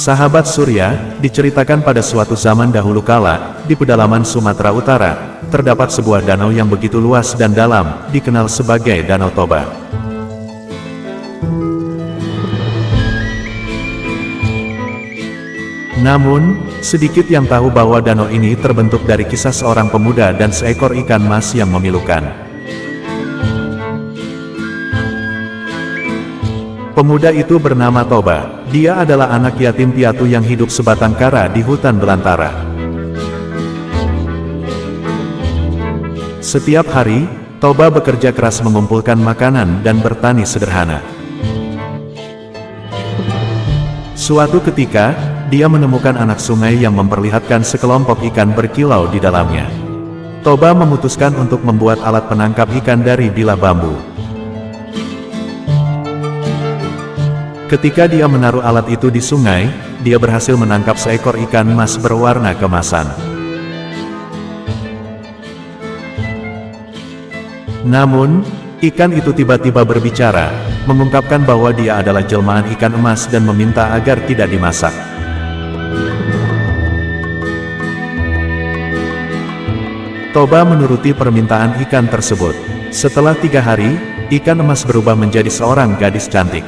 Sahabat Surya, diceritakan pada suatu zaman dahulu kala, di pedalaman Sumatera Utara, terdapat sebuah danau yang begitu luas dan dalam, dikenal sebagai Danau Toba. Namun, sedikit yang tahu bahwa danau ini terbentuk dari kisah seorang pemuda dan seekor ikan mas yang memilukan. Pemuda itu bernama Toba. Dia adalah anak yatim piatu yang hidup sebatang kara di hutan belantara. Setiap hari, Toba bekerja keras mengumpulkan makanan dan bertani sederhana. Suatu ketika, dia menemukan anak sungai yang memperlihatkan sekelompok ikan berkilau di dalamnya. Toba memutuskan untuk membuat alat penangkap ikan dari bilah bambu. Ketika dia menaruh alat itu di sungai, dia berhasil menangkap seekor ikan mas berwarna keemasan. Namun, ikan itu tiba-tiba berbicara, mengungkapkan bahwa dia adalah jelmaan ikan emas dan meminta agar tidak dimasak. Toba menuruti permintaan ikan tersebut. Setelah 3 hari, ikan emas berubah menjadi seorang gadis cantik.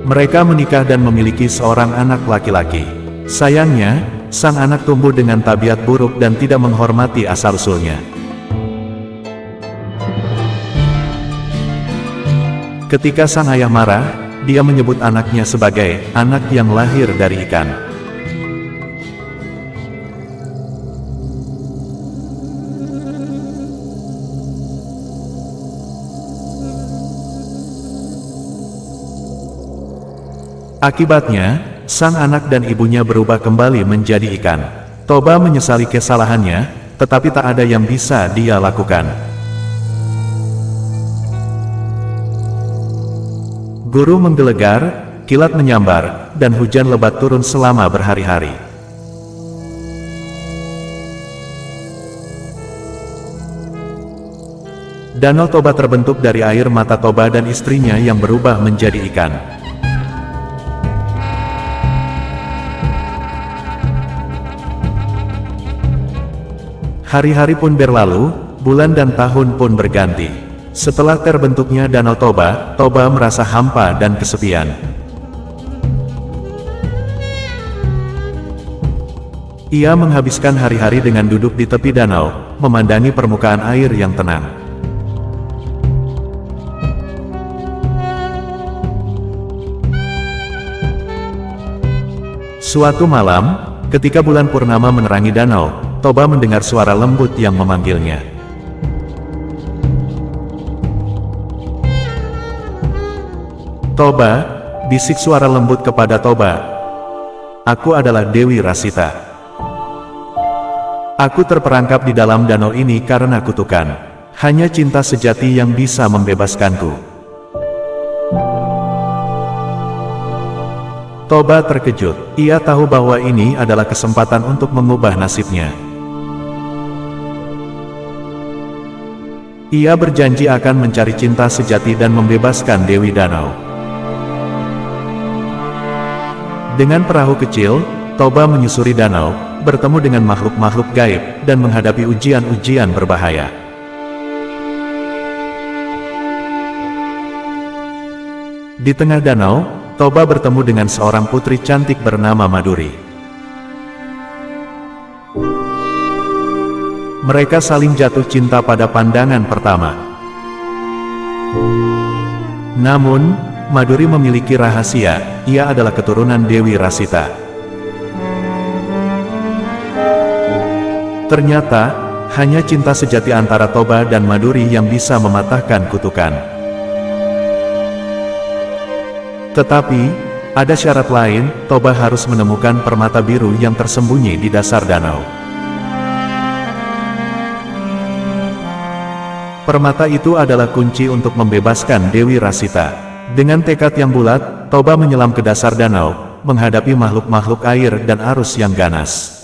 Mereka menikah dan memiliki seorang anak laki-laki. Sayangnya, sang anak tumbuh dengan tabiat buruk dan tidak menghormati asal-usulnya. Ketika sang ayah marah, dia menyebut anaknya sebagai anak yang lahir dari ikan. Akibatnya, sang anak dan ibunya berubah kembali menjadi ikan. Toba menyesali kesalahannya, tetapi tak ada yang bisa dia lakukan. Guru menggelegar, kilat menyambar, dan hujan lebat turun selama berhari-hari. Danau Toba terbentuk dari air mata Toba dan istrinya yang berubah menjadi ikan. Hari-hari pun berlalu, bulan dan tahun pun berganti. Setelah terbentuknya Danau Toba, Toba merasa hampa dan kesepian. Ia menghabiskan hari-hari dengan duduk di tepi danau, memandangi permukaan air yang tenang. Suatu malam, ketika bulan purnama menerangi danau, Toba mendengar suara lembut yang memanggilnya. "Toba," bisik suara lembut kepada Toba. "Aku adalah Dewi Rasita. Aku terperangkap di dalam danau ini karena kutukan. Hanya cinta sejati yang bisa membebaskanku." Toba terkejut. Ia tahu bahwa ini adalah kesempatan untuk mengubah nasibnya. Ia berjanji akan mencari cinta sejati dan membebaskan Dewi Danau. Dengan perahu kecil, Toba menyusuri danau, bertemu dengan makhluk-makhluk gaib, dan menghadapi ujian-ujian berbahaya. Di tengah danau, Toba bertemu dengan seorang putri cantik bernama Maduri. Mereka saling jatuh cinta pada pandangan pertama. Namun, Maduri memiliki rahasia, ia adalah keturunan Dewi Rasita. Ternyata, hanya cinta sejati antara Toba dan Maduri yang bisa mematahkan kutukan. Tetapi, ada syarat lain, Toba harus menemukan permata biru yang tersembunyi di dasar danau. Permata itu adalah kunci untuk membebaskan Dewi Rasita. Dengan tekad yang bulat, Toba menyelam ke dasar danau, menghadapi makhluk-makhluk air dan arus yang ganas.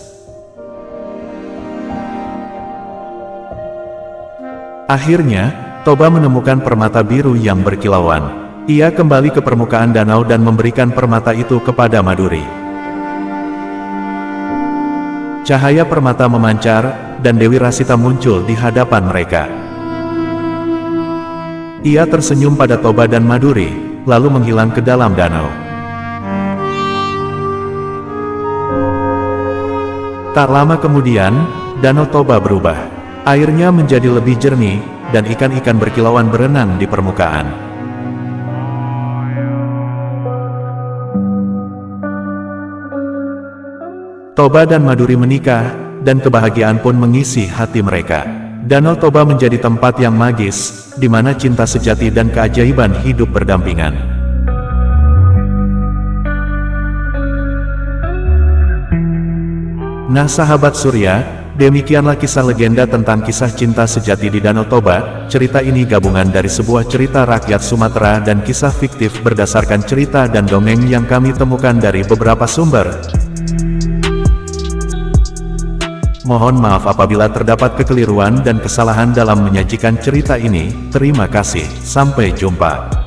Akhirnya, Toba menemukan permata biru yang berkilauan. Ia kembali ke permukaan danau dan memberikan permata itu kepada Maduri. Cahaya permata memancar, dan Dewi Rasita muncul di hadapan mereka. Ia tersenyum pada Toba dan Maduri, lalu menghilang ke dalam danau. Tak lama kemudian, Danau Toba berubah. Airnya menjadi lebih jernih, dan ikan-ikan berkilauan berenang di permukaan. Toba dan Maduri menikah, dan kebahagiaan pun mengisi hati mereka. Danau Toba menjadi tempat yang magis, di mana cinta sejati dan keajaiban hidup berdampingan. Nah sahabat Surya, demikianlah kisah legenda tentang kisah cinta sejati di Danau Toba. Cerita ini gabungan dari sebuah cerita rakyat Sumatera dan kisah fiktif berdasarkan cerita dan dongeng yang kami temukan dari beberapa sumber. Mohon maaf apabila terdapat kekeliruan dan kesalahan dalam menyajikan cerita ini. Terima kasih, sampai jumpa.